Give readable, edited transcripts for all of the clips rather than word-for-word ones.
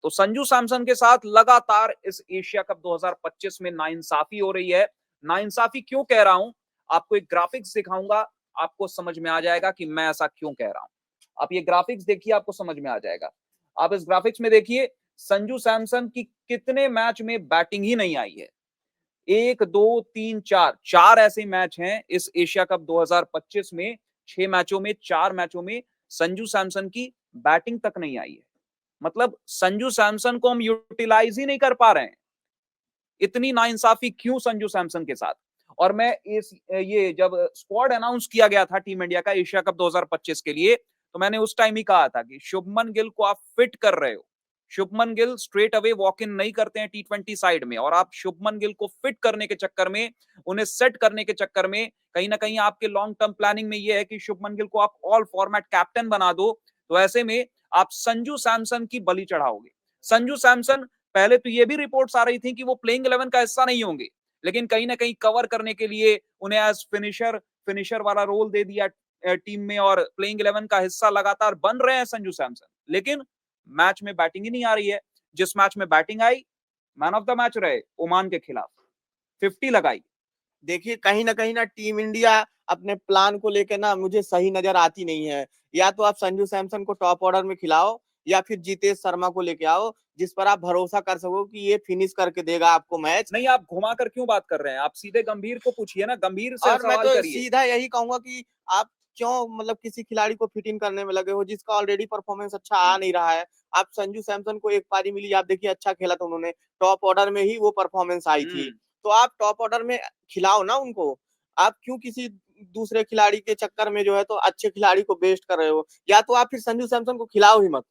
तो संजू सैमसन के साथ लगातार इस एशिया कप 2025 में नाइंसाफी हो रही है। नाइंसाफी क्यों कह रहा हूं, आपको एक ग्राफिक्स दिखाऊंगा, आपको समझ में आ जाएगा कि मैं ऐसा क्यों कह रहा हूं। आप ये ग्राफिक्स देखिए, आपको समझ में आ जाएगा। आप इस ग्राफिक्स में देखिए, संजू सैमसन की कितने मैच में बैटिंग ही नहीं आई है। 1 2 3 4 4 ऐसे मैच हैं इस एशिया कप 2025 में, 6 मैचों में 4 मैचों में संजू सैमसन की बैटिंग तक नहीं आई है। मतलब संजू सैमसन को हम यूटिलाइज ही नहीं कर पा रहे हैं। इतनी नाइंसाफी क्यों संजू सैमसन के साथ? और मैं इस ये जब स्क्वाड अनाउंस किया गया था टीम इंडिया का एशिया कप 2025 के लिए, तो मैंने उस टाइम ही कहा था कि शुभमन गिल को आप फिट कर रहे हो। Shubman Gill straight away walk in नहीं करते हैं टी20 साइड में, और आप शुभमन गिल को फिट करने के चक्कर में, उन्हें सेट करने के चक्कर में, कहीं ना कहीं आपके लॉन्ग टर्म प्लानिंग में यह है कि शुभमन गिल को आप ऑल फॉर्मेट कैप्टन बना दो। तो ऐसे में आप संजू सैमसन की बलि चढ़ाओगे। संजू सैमसन, पहले तो ये भी रिपोर्ट्स आ रही थी कि वो प्लेइंग 11 का हिस्सा नहीं होंगे, लेकिन कहीं ना कहीं कवर करने के लिए उन्हें एज फिनिशर वाला रोल दे दिया टीम में, और प्लेइंग 11 का हिस्सा लगातार बन रहे हैं संजू सैमसन। लेकिन मैच में बैटिंग ही नहीं आ रही है। जिस मैच में batting I, man of the match रहे ओमान के खिलाफ, 50 लगाई। देखिए कहीं ना टीम इंडिया अपने प्लान को लेकर ना मुझे सही नजर आती नहीं है। या तो आप संजू सैमसन को टॉप ऑर्डर में खिलाओ, या फिर जितेश शर्मा को लेके आओ जिस पर आप भरोसा कर सको कि ये फिनिश करके देगा आपको मैच। नहीं, आप घुमा कर क्यों बात कर रहे हैं? आप सीधे गंभीर को पूछिए ना, गंभीर से और मैं सवाल तो करिए। सीधा यही कहूंगा कि आप क्यों मतलब किसी खिलाड़ी को फिट इन करने में लगे हो जिसका ऑलरेडी परफॉर्मेंस अच्छा आ नहीं रहा है। आप संजू सैमसन को एक पारी मिली, आप देखिए अच्छा खेला था उन्होंने, टॉप ऑर्डर में ही वो परफॉर्मेंस आई थी। हम्म। तो आप टॉप ऑर्डर में खिलाओ ना उनको। आप क्यों किसी दूसरे खिलाड़ी के चक्कर में जो है तो अच्छे खिलाड़ी को बेस्ट कर रहे हो। या तो आप फिर संजू सैमसन को खिलाओ ही मत,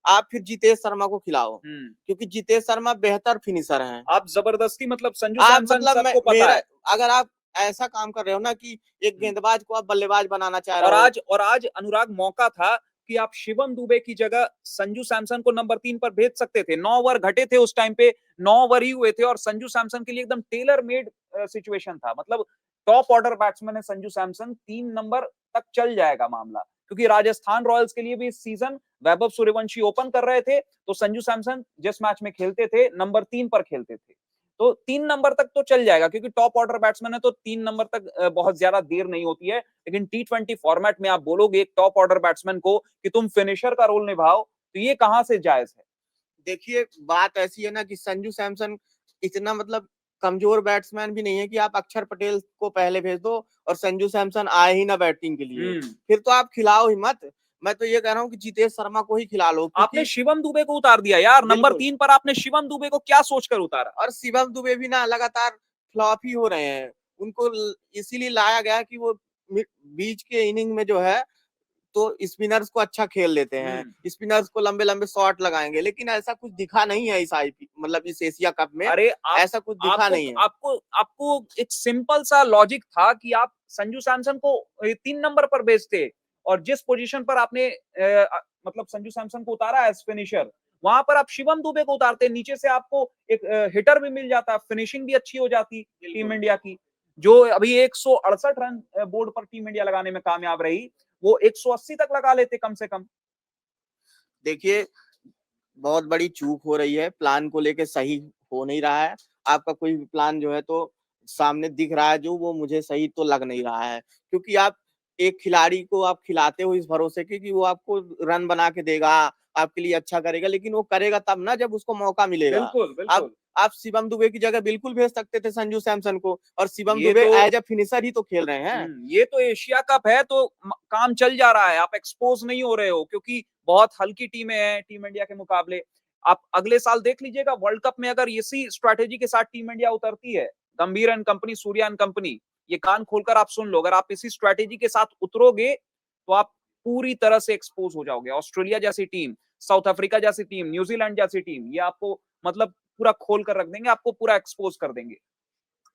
आप फिर जितेश शर्मा को खिलाओ, हम्म। क्योंकि जितेश शर्मा बेहतर फिनिशर हैं। आप जबरदस्ती, मतलब संजू आप सैमसन मतलब सबको पता मेरा, है। अगर आप ऐसा काम कर रहे हो ना कि एक हम्म। गेंदबाज को आप बल्लेबाज बनाना चाह रहे और हो। आज अनुराग मौका था कि आप शिवम दुबे की जगह संजू सैमसन को नंबर 3 पर भेज सकते थे। 9 ओवर घटे थे उस टाइम पे, 9 ओवर ही हुए थे, और संजू सैमसन के लिए एकदम टेलर मेड सिचुएशन था। मतलब टॉप ऑर्डर बैट्समैन है संजू सैमसन, 3 नंबर तक चल जाएगा मामला। क्योंकि राजस्थान रॉयल्स के लिए भी इस सीजन वैभव सूर्यवंशी ओपन कर रहे थे, तो संजू सैमसन जिस मैच में खेलते थे नंबर 3 पर खेलते थे। तो 3 नंबर तक तो चल जाएगा, क्योंकि टॉप ऑर्डर बैट्समैन है, तो 3 नंबर तक बहुत ज्यादा देर नहीं होती है। लेकिन टी20 फॉर्मेट में आप बोलोगे एक टॉप ऑर्डर बैट्समैन को कि तुम फिनिशर का रोल निभाओ, तो ये कहां से जायज है? देखिए बात ऐसी है ना कि संजू सैमसन इतना मतलब कमजोर बैट्समैन भी नहीं है कि आप अक्षर पटेल को पहले भेज दो और संजू सैमसन आए ही ना बैटिंग के लिए। हम्म। फिर तो आप खिलाओ ही मत। मैं तो ये कह रहा हूँ कि जितेश शर्मा को ही खिला लो, आपने क्योंकि शिवम दुबे को उतार दिया यार, नंबर बिल्कुल। 3 पर आपने शिवम दुबे को क्या सोचकर उतारा? और शिवम दुबे भी ना लगातार फ्लॉप ही हो रहे हैं। उनको इसीलिए लाया गया कि वो बीच के इनिंग में जो है तो स्पिनर्स को अच्छा खेल लेते हैं, हम्म। स्पिनर्स को लंबे लंबे शॉट लगाएंगे, लेकिन ऐसा कुछ दिखा नहीं है इस आईपी मतलब इस एशिया कप में। अरे आप, ऐसा कुछ दिखा आपको नहीं है। आपको आपको एक सिंपल सा लॉजिक था कि आप संजू सैमसन को 3 नंबर पर भेजते, और जिस पोजीशन पर आपने मतलब संजू सैमसन को उतारा एज फिनिशर, वहां पर आप शिवम दुबे को उतारते, नीचे से आपको एक हिटर भी मिल जाता, फिनिशिंग भी अच्छी हो जाती टीम इंडिया की। जो अभी 168 रन बोर्ड पर टीम इंडिया लगाने में कामयाब रही, वो 180 तक लगा लेते कम से कम। देखिए बहुत बड़ी चूक हो रही है, प्लान को लेके सही हो नहीं रहा है। आपका कोई भी प्लान जो है तो सामने दिख रहा है जो वो मुझे सही तो लग नहीं रहा है। क्योंकि आप एक खिलाड़ी को आप खिलाते हो इस भरोसे के कि वो आपको रन बना के देगा, आपके लिए अच्छा करेगा, लेकिन वो करेगा तब ना जब उसको मौका मिलेगा। बिल्कुल आप बिल्कुल। आप शिवम दुबे की जगह बिल्कुल भेज सकते थे संजू सैमसन को, और शिवम ये दुबे तो एज ए फिनिशर ही तो खेल रहे हैं। ये तो एशिया कप है, तो काम चल जा रहा है, आप एक्सपोज नहीं हो रहे हो, क्योंकि बहुत हल्की टीमें हैं टीम इंडिया के मुकाबले। आप अगले साल देख लीजिएगा वर्ल्ड कप में, अगर इसी स्ट्रैटेजी के साथ टीम इंडिया उतरती है, गंभीर and company, Surya and company, ये कान खोलकर आप सुन लो, अगर आप इसी स्ट्रैटेजी के साथ उतरोगे तो आप पूरी तरह से एक्सपोज हो जाओगे। ऑस्ट्रेलिया जैसी टीम, साउथ अफ्रीका जैसी टीम, न्यूजीलैंड जैसी टीम, ये आपको मतलब पूरा खोल कर रख देंगे, आपको पूरा एक्सपोज कर देंगे।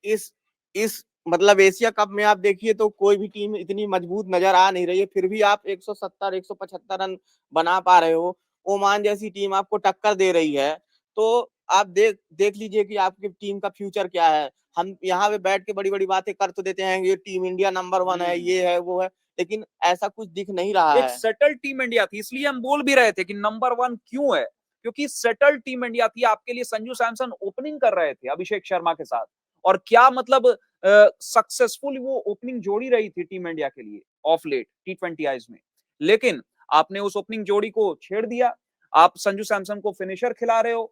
इस मतलब एशिया कप में आप देखिए तो कोई भी टीम इतनी मजबूत नजर आ नहीं रही है, फिर भी आप 170 175 रन बना पा रहे हो। ओमान जैसी टीम आपको टक्कर दे रही है। तो आप देख देख लीजिए कि आपकी टीम का फ्यूचर क्या है। हम यहाँ पे बैठ के बड़ी बड़ी बातें कर तो देते हैं, ये टीम इंडिया नंबर 1 है, ये है वो है, लेकिन ऐसा कुछ दिख नहीं रहा एक है। सेटल टीम इंडिया थी, इसलिए हम बोल भी रहे थे कि नंबर 1 क्यों है। क्योंकि सेटल्ड टीम इंडिया थी। आपके लिए संजू सैमसन ओपनिंग कर रहे थे अभिषेक शर्मा के साथ, और क्या मतलब सक्सेसफुल वो ओपनिंग जोड़ी रही थी टीम इंडिया के लिए ऑफ लेट T20 आईज में। लेकिन आपने उस ओपनिंग जोड़ी को छेड़ दिया, आप संजू सैमसन को फिनिशर खिला रहे हो।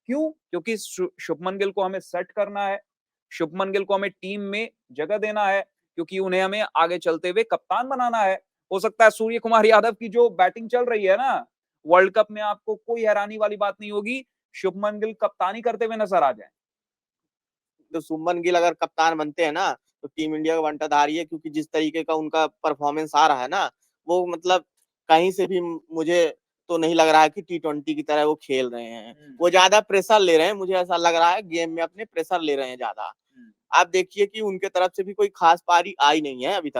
क्यों? क्योंकि शुभमन गिल को हमें सेट करना है, शुभमन गिल को हमें टीम में जगह देना है, क्योंकि उन्हें हमें आगे चलते हुए कप्तान बनाना है। हो सकता है सूर्य कुमार यादव की जो बैटिंग चल रही है ना, वर्ल्ड कप में आपको कोई हैरानी वाली बात नहीं होगी, शुभमन गिल कप्तानी करते हुए नजर आ जाए। तो शुभमन गिल अगर कप्तान बनते हैं ना, तो टीम इंडिया का बंटाधारी है, क्योंकि जिस तरीके का उनका परफॉर्मेंस आ रहा है ना, वो मतलब कहीं से भी मुझे तो नहीं लग रहा है कि T20 की तरह वो खेल रहे हैं। वो ज्यादा प्रेशर ले रहे हैं, मुझे ऐसा लग रहा है गेम में अपने प्रेशर ले रहे हैं ज्यादा। आप देखिए कि उनके तरफ से भी कोई खास पारी आई नहीं है अभी तक।